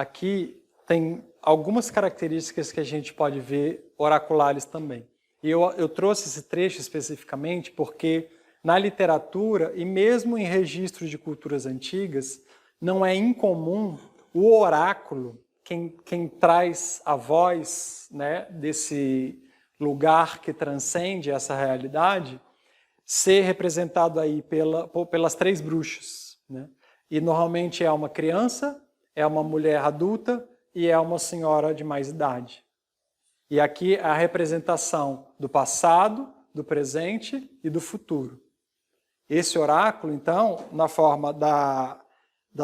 aqui tem algumas características que a gente pode ver oraculares também. E eu trouxe esse trecho especificamente porque na literatura e mesmo em registros de culturas antigas, não é incomum o oráculo, quem traz a voz, né, desse lugar que transcende essa realidade, ser representado aí pelas três bruxas, né? E normalmente é uma criança, é uma mulher adulta e é uma senhora de mais idade. E aqui a representação do passado, do presente e do futuro. Esse oráculo, então, na forma da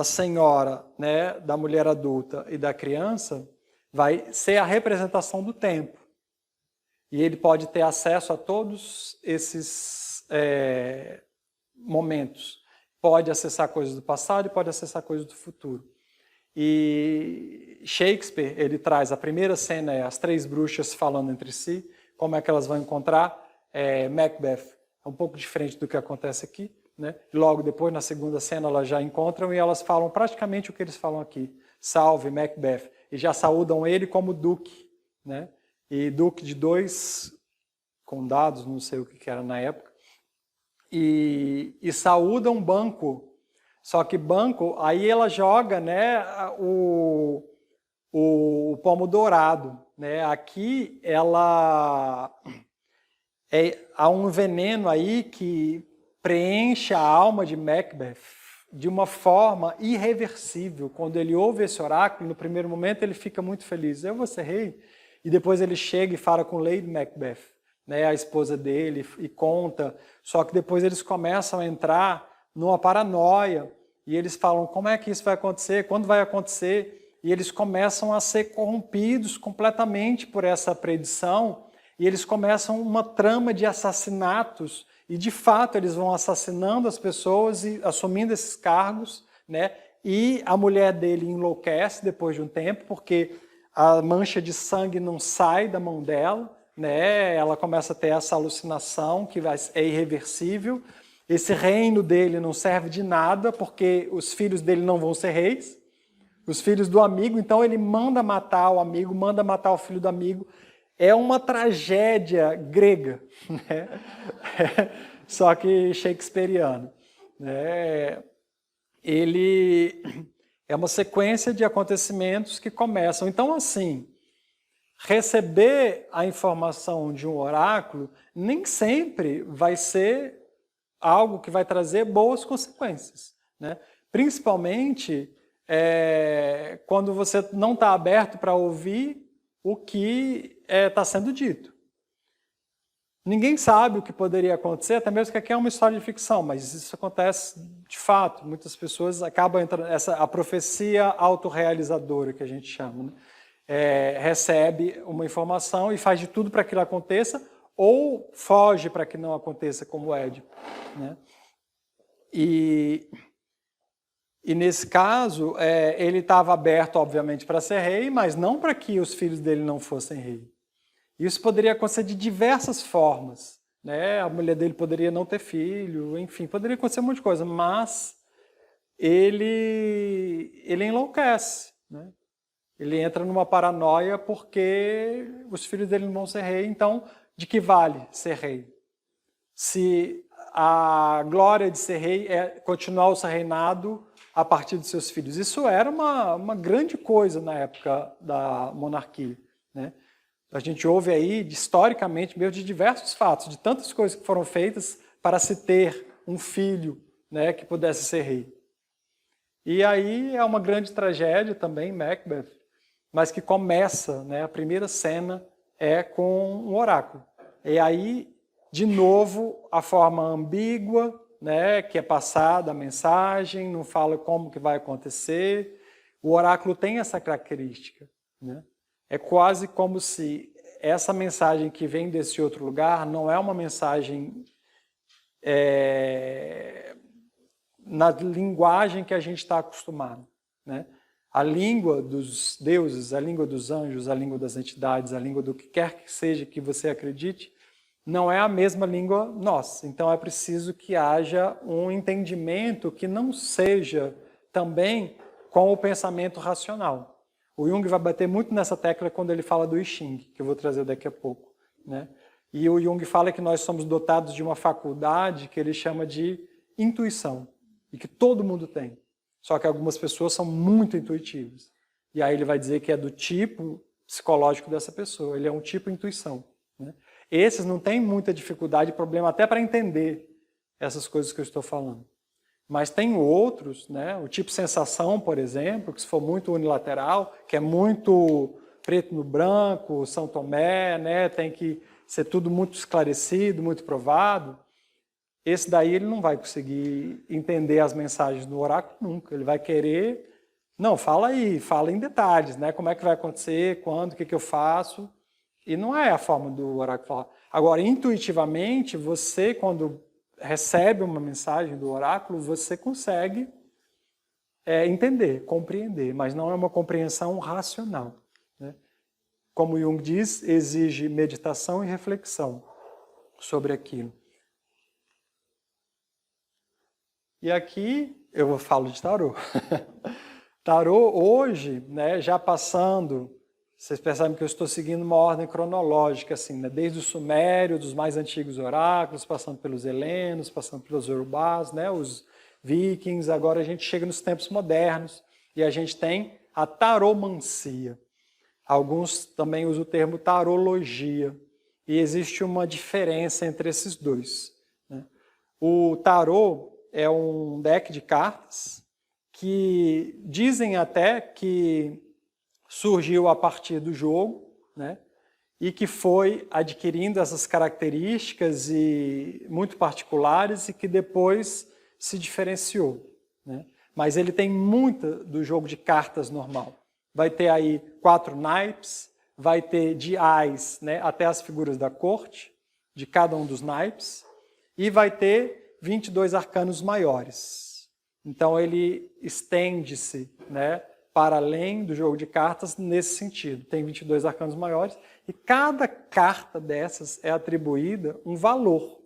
senhora, né, da mulher adulta e da criança, vai ser a representação do tempo. E ele pode ter acesso a todos esses momentos. Pode acessar coisas do passado e pode acessar coisas do futuro. E Shakespeare, ele traz, a primeira cena é as três bruxas falando entre si, como é que elas vão encontrar. Macbeth é um pouco diferente do que acontece aqui, né? Logo depois, na segunda cena, elas já encontram e elas falam praticamente o que eles falam aqui. Salve, Macbeth. E já saúdam ele como duque, né? E duque de 2 condados, não sei o que era na época. E saúdam Banquo. Só que Banquo, aí ela joga, né, o pomo dourado, né? Aqui há um veneno aí que preenche a alma de Macbeth de uma forma irreversível. Quando ele ouve esse oráculo, no primeiro momento ele fica muito feliz. Eu vou ser rei. E depois ele chega e fala com Lady Macbeth, né, a esposa dele, e conta. Só que depois eles começam a entrar numa paranoia. E eles falam, como é que isso vai acontecer? Quando vai acontecer? E eles começam a ser corrompidos completamente por essa predição. E eles começam uma trama de assassinatos. E, de fato, eles vão assassinando as pessoas e assumindo esses cargos, né? E a mulher dele enlouquece depois de um tempo, porque a mancha de sangue não sai da mão dela, né? Ela começa a ter essa alucinação que é irreversível. Esse reino dele não serve de nada, porque os filhos dele não vão ser reis. Os filhos do amigo, então ele manda matar o amigo, manda matar o filho do amigo. É uma tragédia grega, né? Só que shakespeariana. Ele é uma sequência de acontecimentos que começam. Então, assim, receber a informação de um oráculo nem sempre vai ser algo que vai trazer boas consequências, né? Principalmente quando você não está aberto para ouvir o que está sendo dito. Ninguém sabe o que poderia acontecer, até mesmo que aqui é uma história de ficção, mas isso acontece de fato. Muitas pessoas acabam entrando, a profecia autorrealizadora, que a gente chama, né? Recebe uma informação e faz de tudo para que ela aconteça, ou foge para que não aconteça, como Édipo, né? E nesse caso, ele estava aberto, obviamente, para ser rei, mas não para que os filhos dele não fossem rei. Isso poderia acontecer de diversas formas, né? A mulher dele poderia não ter filho, enfim, poderia acontecer um monte de coisa, mas ele enlouquece, né? Ele entra numa paranoia porque os filhos dele não vão ser rei, então de que vale ser rei? Se a glória de ser rei é continuar o seu reinado a partir de seus filhos. Isso era uma grande coisa na época da monarquia, né? A gente ouve aí, historicamente, mesmo de diversos fatos, de tantas coisas que foram feitas para se ter um filho, né, que pudesse ser rei. E aí é uma grande tragédia também, Macbeth, mas que começa, né, a primeira cena é com um oráculo. E aí, de novo, a forma ambígua, né, que é passada a mensagem, não fala como que vai acontecer. O oráculo tem essa característica, né? É quase como se essa mensagem que vem desse outro lugar não é uma mensagem na linguagem que a gente está acostumado, né? A língua dos deuses, a língua dos anjos, a língua das entidades, a língua do que quer que seja que você acredite, não é a mesma língua nossa. Então é preciso que haja um entendimento que não seja também com o pensamento racional. O Jung vai bater muito nessa tecla quando ele fala do I Ching, que eu vou trazer daqui a pouco, né? E o Jung fala que nós somos dotados de uma faculdade que ele chama de intuição, e que todo mundo tem. Só que algumas pessoas são muito intuitivas. E aí ele vai dizer que é do tipo psicológico dessa pessoa, ele é um tipo intuição, né? Esses não têm muita dificuldade, problema até para entender essas coisas que eu estou falando. Mas tem outros, né? O tipo sensação, por exemplo, que se for muito unilateral, que é muito preto no branco, São Tomé, né? Tem que ser tudo muito esclarecido, muito provado. Esse daí ele não vai conseguir entender as mensagens do oráculo nunca. Ele vai querer, não, fala aí, fala em detalhes, né? Como é que vai acontecer, quando, o que eu faço. E não é a forma do oráculo falar. Agora, intuitivamente, você, quando recebe uma mensagem do oráculo, você consegue entender, compreender, mas não é uma compreensão racional, né? Como Jung diz, exige meditação e reflexão sobre aquilo. E aqui eu falo de tarô. Tarô hoje, né, já passando, vocês percebem que eu estou seguindo uma ordem cronológica, assim, né, desde o Sumério, dos mais antigos oráculos, passando pelos helenos, passando pelos urubás, né, os vikings, agora a gente chega nos tempos modernos e a gente tem a taromancia. Alguns também usam o termo tarologia e existe uma diferença entre esses dois, né? O tarô é um deck de cartas que dizem até que surgiu a partir do jogo, né? E que foi adquirindo essas características muito particulares e que depois se diferenciou, né? Mas ele tem muita do jogo de cartas normal. Vai ter aí 4 naipes, vai ter de ais, né, até as figuras da corte, de cada um dos naipes, e vai ter 22 arcanos maiores. Então ele estende-se, né, para além do jogo de cartas nesse sentido. Tem 22 arcanos maiores e cada carta dessas é atribuída um valor.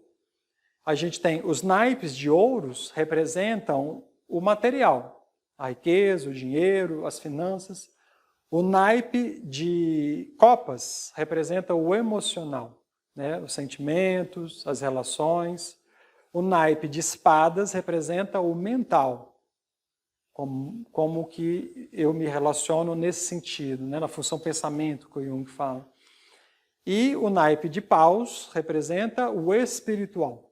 A gente tem os naipes de ouros, representam o material, a riqueza, o dinheiro, as finanças. O naipe de copas representa o emocional, né, os sentimentos, as relações. O naipe de espadas representa o mental, como que eu me relaciono nesse sentido, né, na função pensamento que o Jung fala. E o naipe de paus representa o espiritual,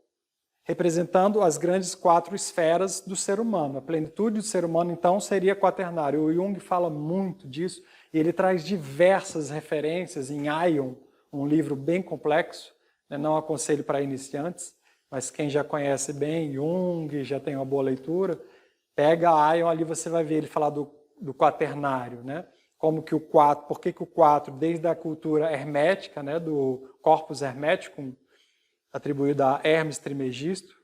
representando as grandes 4 esferas do ser humano. A plenitude do ser humano, então, seria quaternário. O Jung fala muito disso, e ele traz diversas referências em Aion, um livro bem complexo, né? Não aconselho para iniciantes, mas quem já conhece bem Jung, já tem uma boa leitura, pega Aion, ali você vai ver ele falar do quaternário, né? Como que o 4, por que o 4, desde a cultura hermética, né, do corpus hermeticum, atribuído a Hermes Trismegisto,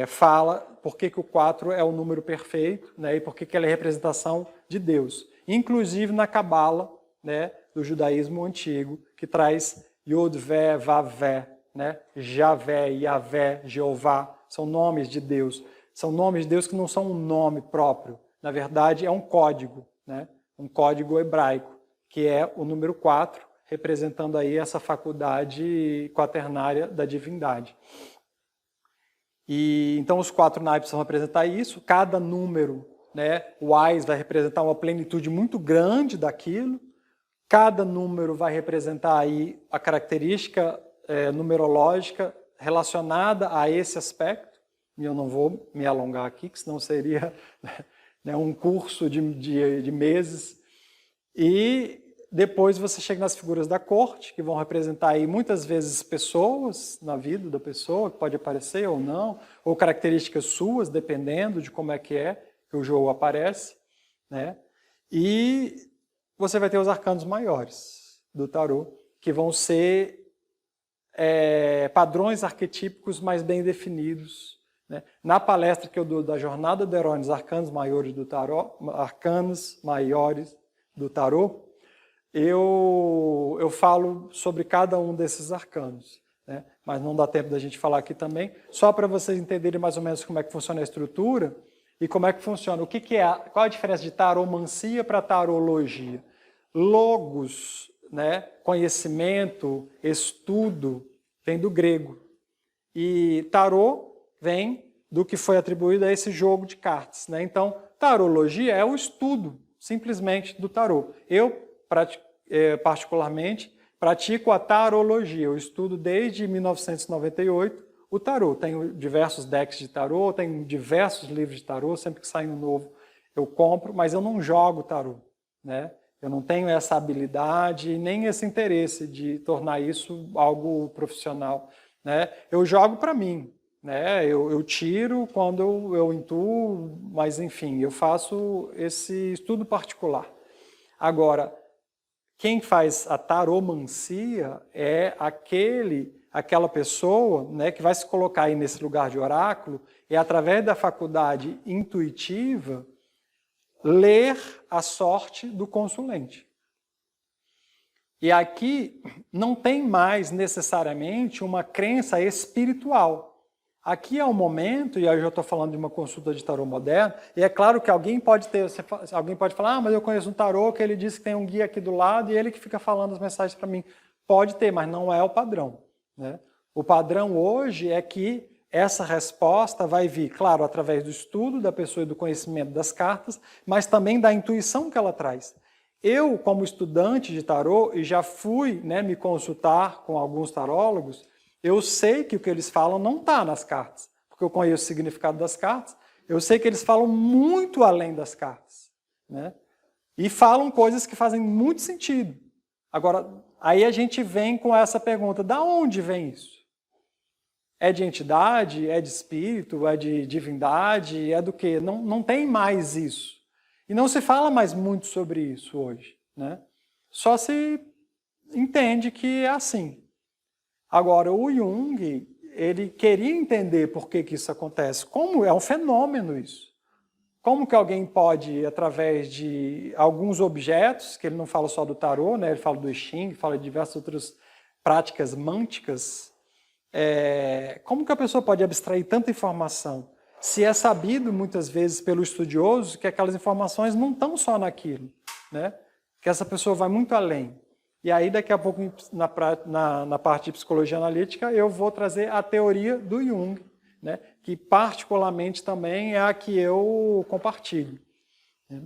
fala por que o 4 é o número perfeito, né, e por que ele é a representação de Deus. Inclusive na Cabala, né, do judaísmo antigo, que traz Yod, Vé, Vav, Vé, né, Javé, Yavé, Jeová, são nomes de Deus. São nomes de Deus que não são um nome próprio. Na verdade, é um código, né, um código hebraico, que é o número 4, representando aí essa faculdade quaternária da divindade. E então os 4 naipes vão representar isso, cada número, né, o ais vai representar uma plenitude muito grande daquilo, cada número vai representar aí a característica numerológica relacionada a esse aspecto, e eu não vou me alongar aqui, que senão seria, né, um curso de meses. E depois você chega nas figuras da corte, que vão representar aí muitas vezes pessoas na vida da pessoa, que pode aparecer ou não, ou características suas, dependendo de como é que o jogo aparece, né? E você vai ter os arcanos maiores do tarô, que vão ser padrões arquetípicos mais bem definidos, né? Na palestra que eu dou da Jornada do Herói, os arcanos maiores do tarô, eu falo sobre cada um desses arcanos, né? Mas não dá tempo da gente falar aqui também. Só para vocês entenderem mais ou menos como é que funciona a estrutura, E como é que funciona? O que é? Qual a diferença de taromancia para tarologia? Logos, né? Conhecimento, estudo, vem do grego. E tarô vem do que foi atribuído a esse jogo de cartas, né? Então, tarologia é o estudo, simplesmente, do tarô. Eu, particularmente, pratico a tarologia. Eu estudo desde 1998 o tarô. Tenho diversos decks de tarô, tenho diversos livros de tarô, sempre que sai um novo eu compro, mas eu não jogo tarô, né? Eu não tenho essa habilidade nem esse interesse de tornar isso algo profissional, né? Eu jogo para mim, né? Eu tiro quando eu intuo, mas enfim, eu faço esse estudo particular. Agora, quem faz a taromancia é aquela pessoa, né, que vai se colocar aí nesse lugar de oráculo e através da faculdade intuitiva ler a sorte do consulente. E aqui não tem mais necessariamente uma crença espiritual. Aqui é um momento, e aí eu já estou falando de uma consulta de tarô moderno, e é claro que alguém pode falar, mas eu conheço um tarô que ele disse que tem um guia aqui do lado e ele que fica falando as mensagens para mim. Pode ter, mas não é o padrão, né? O padrão hoje é que essa resposta vai vir, claro, através do estudo da pessoa e do conhecimento das cartas, mas também da intuição que ela traz. Eu, como estudante de tarô, e já fui, né, me consultar com alguns tarólogos, eu sei que o que eles falam não está nas cartas, porque eu conheço o significado das cartas, eu sei que eles falam muito além das cartas, né? E falam coisas que fazem muito sentido. Agora, aí a gente vem com essa pergunta, da onde vem isso? É de entidade? É de espírito? É de divindade? É do quê? Não tem mais isso. E não se fala mais muito sobre isso hoje, né? Só se entende que é assim. Agora, o Jung, ele queria entender por que isso acontece. Como é um fenômeno isso. Como que alguém pode, através de alguns objetos, que ele não fala só do tarô, né? Ele fala do I Ching, fala de diversas outras práticas mânticas, como que a pessoa pode abstrair tanta informação? Se é sabido, muitas vezes, pelo estudioso, que aquelas informações não estão só naquilo, né? Que essa pessoa vai muito além. E aí, daqui a pouco, na parte de psicologia analítica, eu vou trazer a teoria do Jung, né? Que particularmente também é a que eu compartilho. Né?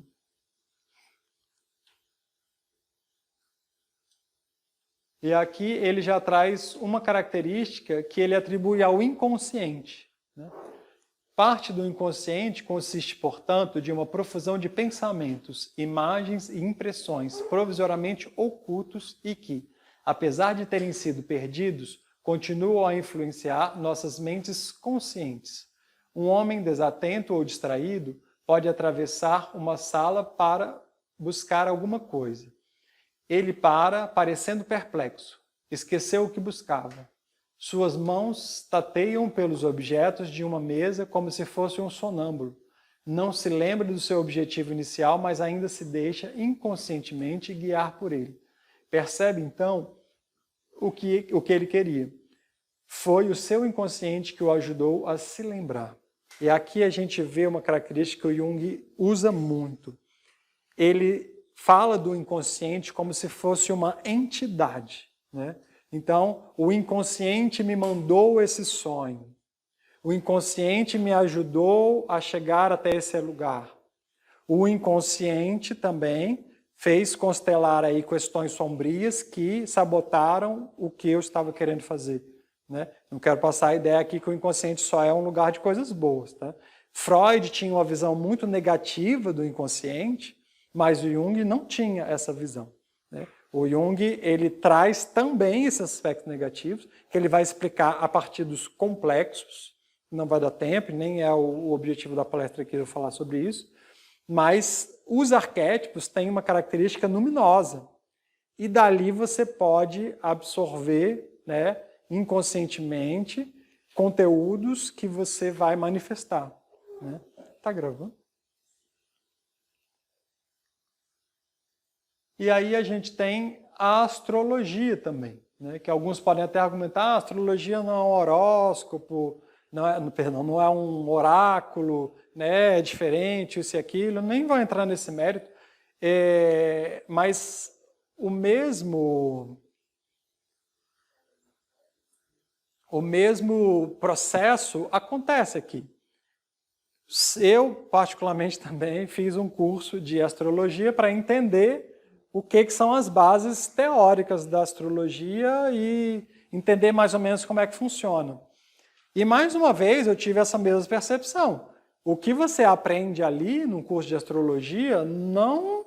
E aqui ele já traz uma característica que ele atribui ao inconsciente. Né? Parte do inconsciente consiste, portanto, de uma profusão de pensamentos, imagens e impressões provisoriamente ocultos e que, apesar de terem sido perdidos, continuam a influenciar nossas mentes conscientes. Um homem desatento ou distraído pode atravessar uma sala para buscar alguma coisa. Ele para, parecendo perplexo. Esqueceu o que buscava. Suas mãos tateiam pelos objetos de uma mesa como se fosse um sonâmbulo. Não se lembra do seu objetivo inicial, mas ainda se deixa inconscientemente guiar por ele. Percebe, então, o que ele queria. Foi o seu inconsciente que o ajudou a se lembrar. E aqui a gente vê uma característica que o Jung usa muito. Ele fala do inconsciente como se fosse uma entidade, né? Então, o inconsciente me mandou esse sonho. O inconsciente me ajudou a chegar até esse lugar. O inconsciente também fez constelar aí questões sombrias que sabotaram o que eu estava querendo fazer. Né? Não quero passar a ideia aqui que o inconsciente só é um lugar de coisas boas. Tá? Freud tinha uma visão muito negativa do inconsciente, mas o Jung não tinha essa visão. Né? O Jung ele traz também esses aspectos negativos, que ele vai explicar a partir dos complexos, não vai dar tempo, nem é o objetivo da palestra aqui eu falar sobre isso, mas os arquétipos têm uma característica luminosa, e dali você pode absorver, né, inconscientemente conteúdos que você vai manifestar. Né? Tá gravando? E aí a gente tem a astrologia também, né? Que alguns podem até argumentar, a astrologia não é um horóscopo, não é um oráculo, né, é diferente, isso e aquilo, nem vou entrar nesse mérito, mas o mesmo processo acontece aqui. Eu, particularmente, também fiz um curso de astrologia para entender o que são as bases teóricas da astrologia e entender mais ou menos como é que funciona. E, mais uma vez, eu tive essa mesma percepção. O que você aprende ali no curso de astrologia não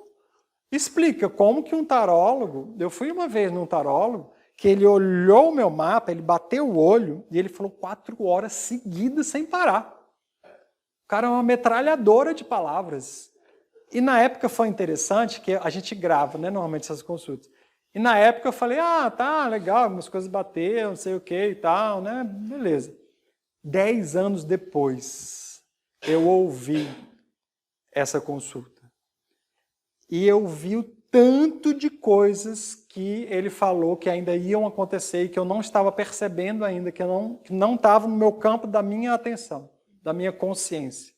explica como que um tarólogo... Eu fui uma vez num tarólogo que ele olhou o meu mapa, ele bateu o olho e ele falou 4 horas seguidas sem parar. O cara é uma metralhadora de palavras. E na época foi interessante, que a gente grava, né, normalmente essas consultas. E na época eu falei, tá, legal, algumas coisas bateram, não sei o que e tal, né, beleza. 10 anos depois, eu ouvi essa consulta. E eu vi o tanto de coisas que ele falou que ainda iam acontecer e que eu não estava percebendo ainda, que não estava no meu campo da minha atenção, da minha consciência.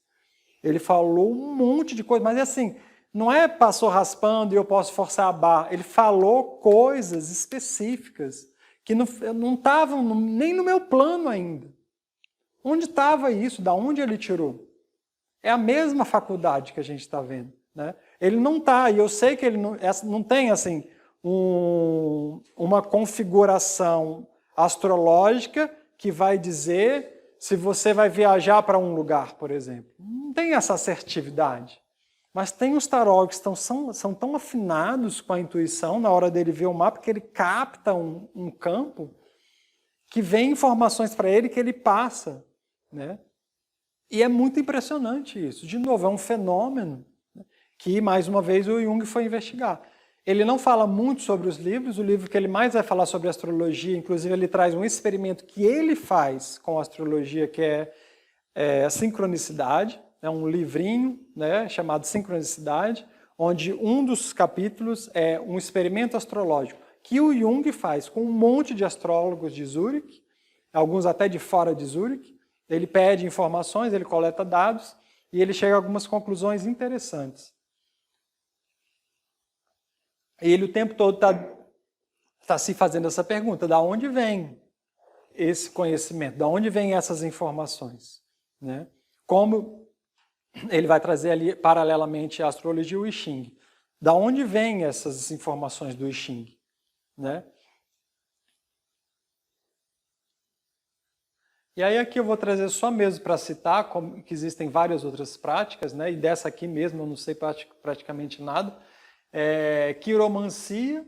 Ele falou um monte de coisa, mas assim, não é passou raspando e eu posso forçar a barra. Ele falou coisas específicas que não estavam nem no meu plano ainda. Onde estava isso? Da onde ele tirou? É a mesma faculdade que a gente está vendo, né? Ele não está, e eu sei que ele não tem assim, uma configuração astrológica que vai dizer se você vai viajar para um lugar, por exemplo. Não tem essa assertividade. Mas tem os tarólogos que são tão afinados com a intuição na hora dele ver o mapa que ele capta um campo que vem informações para ele que ele passa, né? E é muito impressionante isso. De novo, é um fenômeno, né, que, mais uma vez, o Jung foi investigar. Ele não fala muito sobre os livros, o livro que ele mais vai falar sobre astrologia, inclusive ele traz um experimento que ele faz com a astrologia, que é a sincronicidade, é um livrinho, né, chamado Sincronicidade, onde um dos capítulos é um experimento astrológico, que o Jung faz com um monte de astrólogos de Zurique, alguns até de fora de Zurique. Ele pede informações, ele coleta dados e ele chega a algumas conclusões interessantes. E ele o tempo todo está se fazendo essa pergunta, da onde vem esse conhecimento, da onde vem essas informações, né? Como ele vai trazer ali, paralelamente, a astrologia e o I Ching. Da onde vêm essas informações do I Ching, né? E aí aqui eu vou trazer só mesmo para citar que existem várias outras práticas, né? E dessa aqui mesmo eu não sei praticamente nada. Quiromancia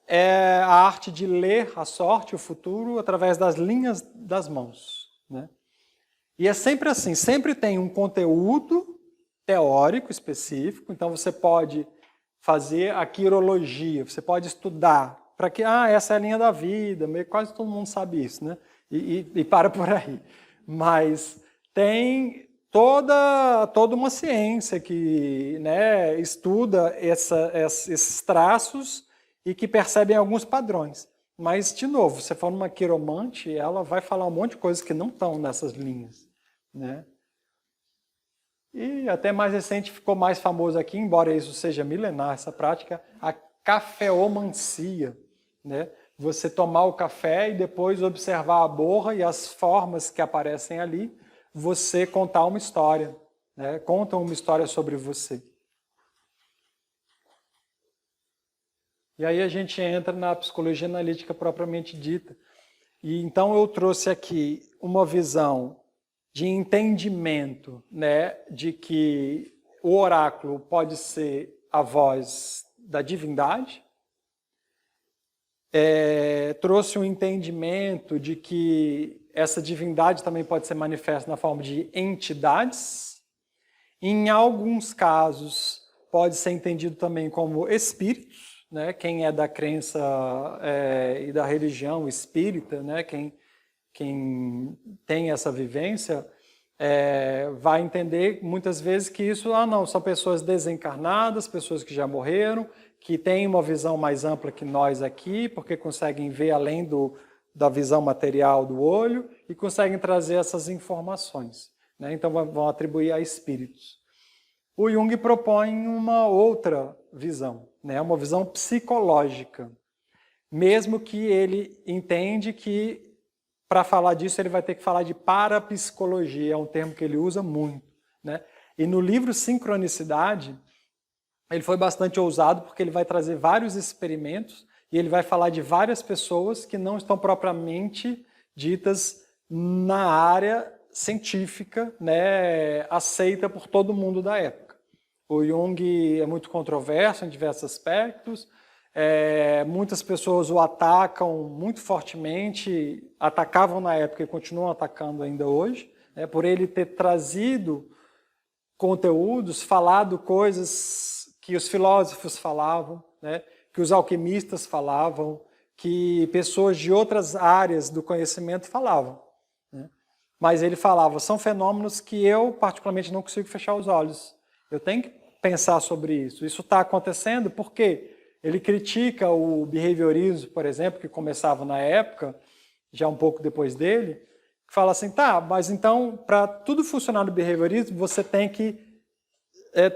é a arte de ler a sorte, o futuro, através das linhas das mãos, né? E é sempre assim, sempre tem um conteúdo teórico específico, então você pode fazer a quirologia, você pode estudar para que, essa é a linha da vida, quase todo mundo sabe isso, né? E para por aí. Mas tem toda uma ciência que, né, estuda esses traços e que percebem alguns padrões. Mas, de novo, se você for numa quiromante, ela vai falar um monte de coisas que não estão nessas linhas, né? E até mais recente ficou mais famoso aqui, embora isso seja milenar, essa prática, a cafeomancia, né? Você tomar o café e depois observar a borra e as formas que aparecem ali, você contar uma história, né? Contam uma história sobre você. E aí a gente entra na psicologia analítica propriamente dita. E então eu trouxe aqui uma visão de entendimento, né, de que o oráculo pode ser a voz da divindade. Trouxe um entendimento de que essa divindade também pode ser manifesta na forma de entidades. Em alguns casos, pode ser entendido também como espíritos, né? Quem é da crença e da religião espírita, né? Quem tem essa vivência, vai entender muitas vezes que isso, não, são pessoas desencarnadas, pessoas que já morreram, que têm uma visão mais ampla que nós aqui, porque conseguem ver além da visão material do olho e conseguem trazer essas informações. né? Então vão atribuir a espíritos. O Jung propõe uma outra visão, né? Uma visão psicológica, mesmo que ele entende que para falar disso ele vai ter que falar de parapsicologia, é um termo que ele usa muito, né? E no livro Sincronicidade, ele foi bastante ousado porque ele vai trazer vários experimentos e ele vai falar de várias pessoas que não estão propriamente ditas na área científica, né, aceita por todo mundo da época. O Jung é muito controverso em diversos aspectos, muitas pessoas o atacam muito fortemente, atacavam na época e continuam atacando ainda hoje, né, por ele ter trazido conteúdos, falado coisas que os filósofos falavam, né, que os alquimistas falavam, que pessoas de outras áreas do conhecimento falavam, né? Mas ele falava, são fenômenos que eu particularmente não consigo fechar os olhos. Eu tenho que pensar sobre isso. Isso está acontecendo porque ele critica o behaviorismo, por exemplo, que começava na época, já um pouco depois dele, que fala assim, tá, mas então, para tudo funcionar no behaviorismo, você tem que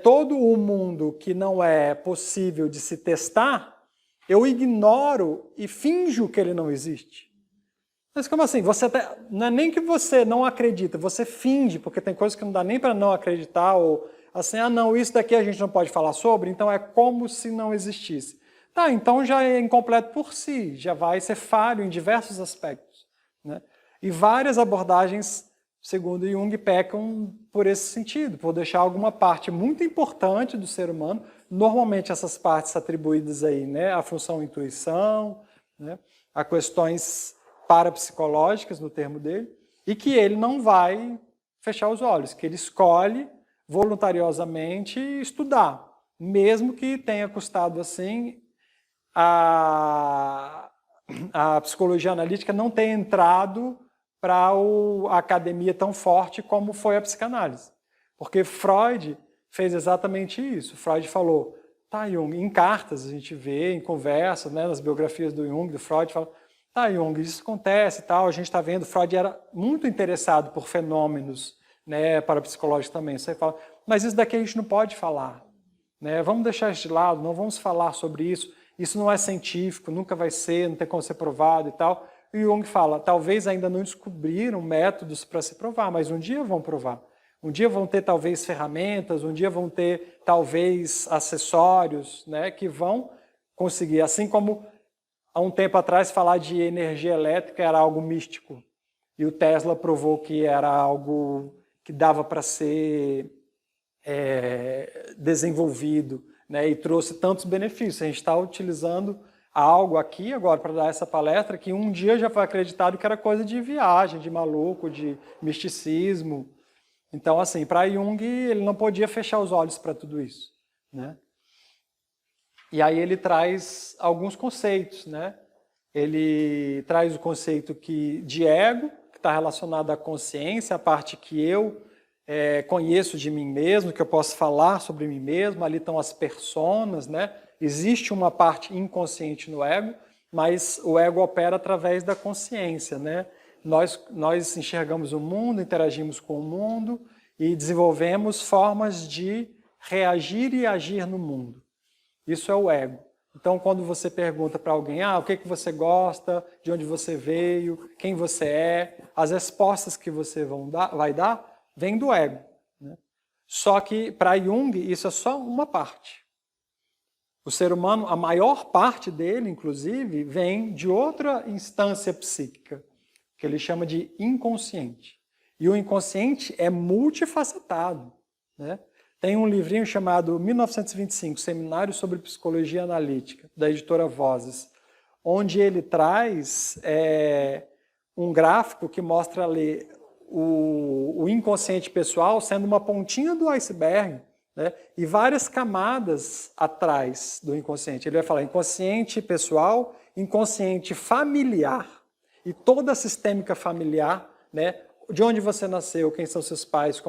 todo o mundo que não é possível de se testar, eu ignoro e finjo que ele não existe. Mas como assim? Não é nem que você não acredita, você finge, porque tem coisas que não dá nem para não acreditar, ou assim, ah não, isso daqui a gente não pode falar sobre, então é como se não existisse. Tá, então já é incompleto por si, já vai ser falho em diversos aspectos, né? E várias abordagens, segundo Jung, pecam por esse sentido, por deixar alguma parte muito importante do ser humano, normalmente essas partes atribuídas aí, né, à função intuição, né, a questões parapsicológicas, no termo dele, e que ele não vai fechar os olhos, que ele escolhe voluntariosamente estudar, mesmo que tenha custado assim a psicologia analítica não ter entrado para a academia tão forte como foi a psicanálise. Porque Freud fez exatamente isso. Freud falou, tá, Jung, em cartas a gente vê, em conversas, né, nas biografias do Jung, do Freud, fala, tá, Jung, isso acontece e tal, a gente está vendo, Freud era muito interessado por fenômenos, né, parapsicológicos também. Você fala, mas isso daqui a gente não pode falar, né, vamos deixar isso de lado, não vamos falar sobre isso, isso não é científico, nunca vai ser, não tem como ser provado e tal. E o Jung fala, talvez ainda não descobriram métodos para se provar, mas um dia vão provar. Um dia vão ter talvez ferramentas, um dia vão ter talvez acessórios, né, que vão conseguir. Assim como há um tempo atrás falar de energia elétrica era algo místico. E o Tesla provou que era algo que dava para ser desenvolvido, né, e trouxe tantos benefícios. A gente está utilizando algo aqui agora para dar essa palestra que um dia já foi acreditado que era coisa de viagem, de maluco, de misticismo. Então, assim, para Jung, ele não podia fechar os olhos para tudo isso, né? E aí ele traz alguns conceitos, né? Ele traz o conceito de ego, que está relacionado à consciência, a parte que eu conheço de mim mesmo, que eu posso falar sobre mim mesmo, ali estão as personas, né? Existe uma parte inconsciente no ego, mas o ego opera através da consciência, né? Nós enxergamos o mundo, interagimos com o mundo e desenvolvemos formas de reagir e agir no mundo. Isso é o ego. Então, quando você pergunta para alguém, o que você gosta, de onde você veio, quem você é, as respostas que você vai dar vêm do ego, né? Só que, para Jung, isso é só uma parte. O ser humano, a maior parte dele, inclusive, vem de outra instância psíquica, que ele chama de inconsciente. E o inconsciente é multifacetado, né? Tem um livrinho chamado 1925, Seminário sobre Psicologia Analítica, da editora Vozes, onde ele traz um gráfico que mostra ali o inconsciente pessoal sendo uma pontinha do iceberg, né, e várias camadas atrás do inconsciente. Ele vai falar inconsciente pessoal, inconsciente familiar, e toda a sistêmica familiar, né, de onde você nasceu, quem são seus pais,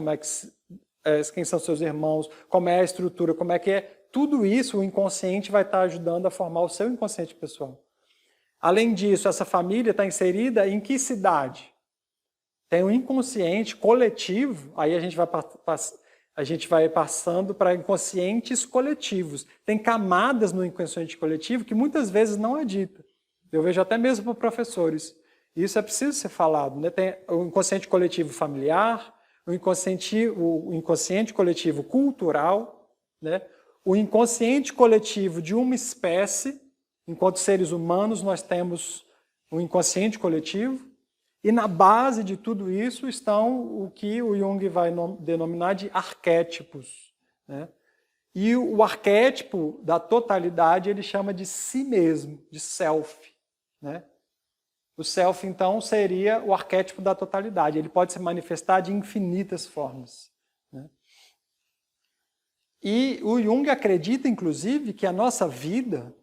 quem são seus irmãos, como é a estrutura, como é que é. Tudo isso o inconsciente vai estar ajudando a formar o seu inconsciente pessoal. Além disso, essa família está inserida em que cidade? Tem o inconsciente coletivo, aí a gente vai passando para inconscientes coletivos. Tem camadas no inconsciente coletivo que muitas vezes não é dita. Eu vejo até mesmo por professores. Isso é preciso ser falado, né? Tem o inconsciente coletivo familiar, o inconsciente coletivo cultural, né? O inconsciente coletivo de uma espécie. Enquanto seres humanos, nós temos um inconsciente coletivo. E na base de tudo isso estão o que o Jung vai denominar de arquétipos, né? E o arquétipo da totalidade ele chama de si mesmo, de self, né? O self, então, seria o arquétipo da totalidade. Ele pode se manifestar de infinitas formas, né? E o Jung acredita, inclusive, que a nossa vida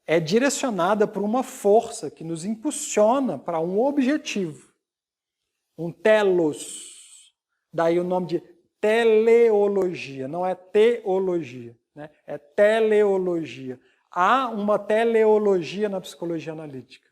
é direcionada por uma força que nos impulsiona para um objetivo, um telos. Daí o nome de teleologia, não é teologia, né? É teleologia. Há uma teleologia na psicologia analítica.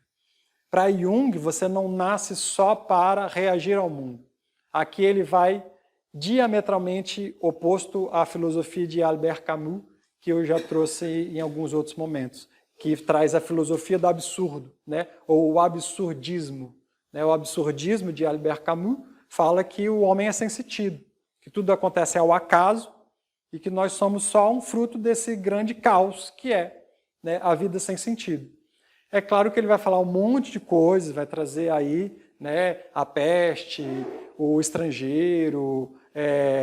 Para Jung, você não nasce só para reagir ao mundo. Aqui ele vai diametralmente oposto à filosofia de Albert Camus, que eu já trouxe em alguns outros momentos, que traz a filosofia do absurdo, né? Ou o absurdismo. Né? O absurdismo de Albert Camus fala que o homem é sem sentido, que tudo acontece ao acaso e que nós somos só um fruto desse grande caos que é, né, a vida sem sentido. É claro que ele vai falar um monte de coisas, vai trazer aí, né, a peste, o estrangeiro,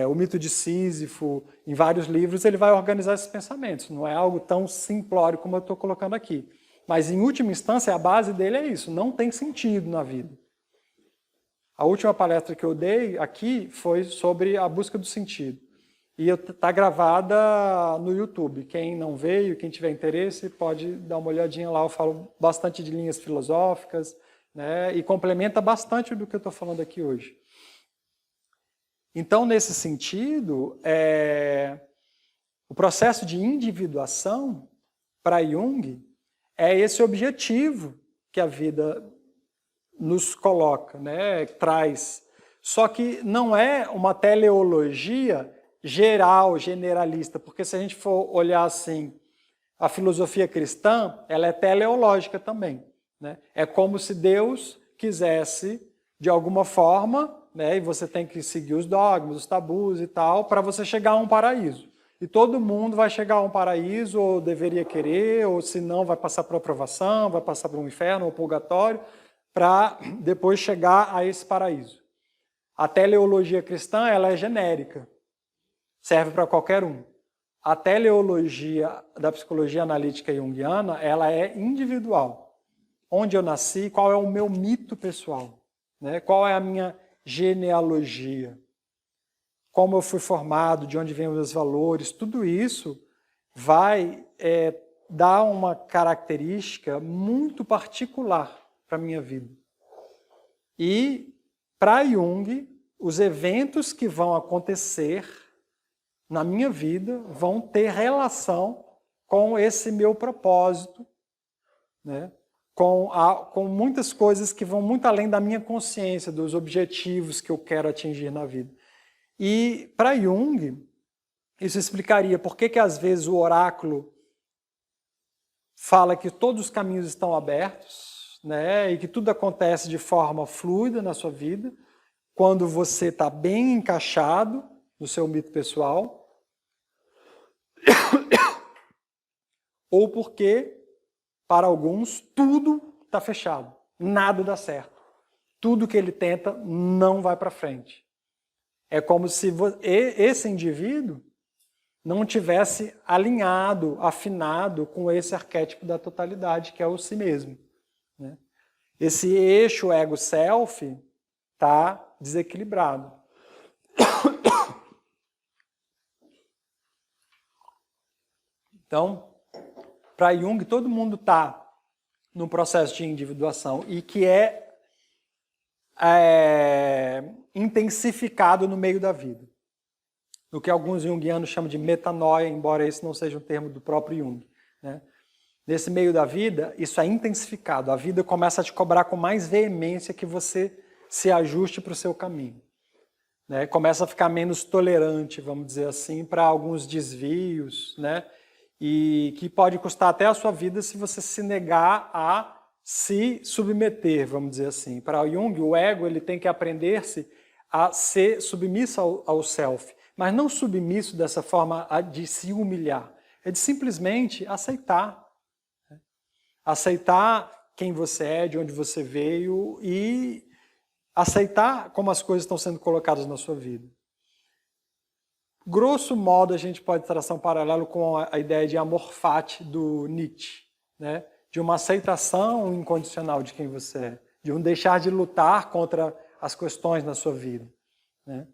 o mito de Sísifo, em vários livros ele vai organizar esses pensamentos. Não é algo tão simplório como eu estou colocando aqui. Mas, em última instância, a base dele é isso, não tem sentido na vida. A última palestra que eu dei aqui foi sobre a busca do sentido. E está gravada no YouTube. Quem não veio, quem tiver interesse, pode dar uma olhadinha lá. Eu falo bastante de linhas filosóficas, né, e complementa bastante do que eu estou falando aqui hoje. Então, nesse sentido, o processo de individuação, para Jung, é esse objetivo que a vida nos coloca, né, traz. Só que não é uma teleologia geral, generalista, porque se a gente for olhar assim, a filosofia cristã, ela é teleológica também, né? É como se Deus quisesse, de alguma forma, né, e você tem que seguir os dogmas, os tabus e tal, para você chegar a um paraíso. E todo mundo vai chegar a um paraíso, ou deveria querer, ou se não, vai passar por aprovação, vai passar por um inferno ou purgatório, para depois chegar a esse paraíso. A teleologia cristã, ela é genérica, serve para qualquer um. A teleologia da psicologia analítica junguiana, ela é individual. Onde eu nasci, qual é o meu mito pessoal, né? Qual é a minha genealogia, como eu fui formado, de onde vêm os meus valores, tudo isso vai dar uma característica muito particular para a minha vida. E, para Jung, os eventos que vão acontecer na minha vida vão ter relação com esse meu propósito, né? Com muitas coisas que vão muito além da minha consciência, dos objetivos que eu quero atingir na vida. E, para Jung, isso explicaria por que às vezes o oráculo fala que todos os caminhos estão abertos, né, e que tudo acontece de forma fluida na sua vida, quando você está bem encaixado no seu mito pessoal, ou porque, para alguns, tudo está fechado, nada dá certo. Tudo que ele tenta não vai para frente. É como se esse indivíduo não tivesse alinhado, afinado com esse arquétipo da totalidade, que é o si mesmo, né? Esse eixo ego-self está desequilibrado. Então, para Jung, todo mundo está no processo de individuação e que é intensificado no meio da vida. O que alguns junguianos chamam de metanoia, embora esse não seja um termo do próprio Jung, né? Nesse meio da vida, isso é intensificado. A vida começa a te cobrar com mais veemência que você se ajuste para o seu caminho. Né? Começa a ficar menos tolerante, vamos dizer assim, para alguns desvios, né? E que pode custar até a sua vida se você se negar a se submeter, vamos dizer assim. Para o Jung, o ego ele tem que aprender-se a ser submisso ao self, mas não submisso dessa forma de se humilhar, é de simplesmente aceitar. Né? Aceitar quem você é, de onde você veio e aceitar como as coisas estão sendo colocadas na sua vida. Grosso modo, a gente pode traçar um paralelo com a ideia de amor fati do Nietzsche, né? De uma aceitação incondicional de quem você é, de um deixar de lutar contra as questões na sua vida. Né?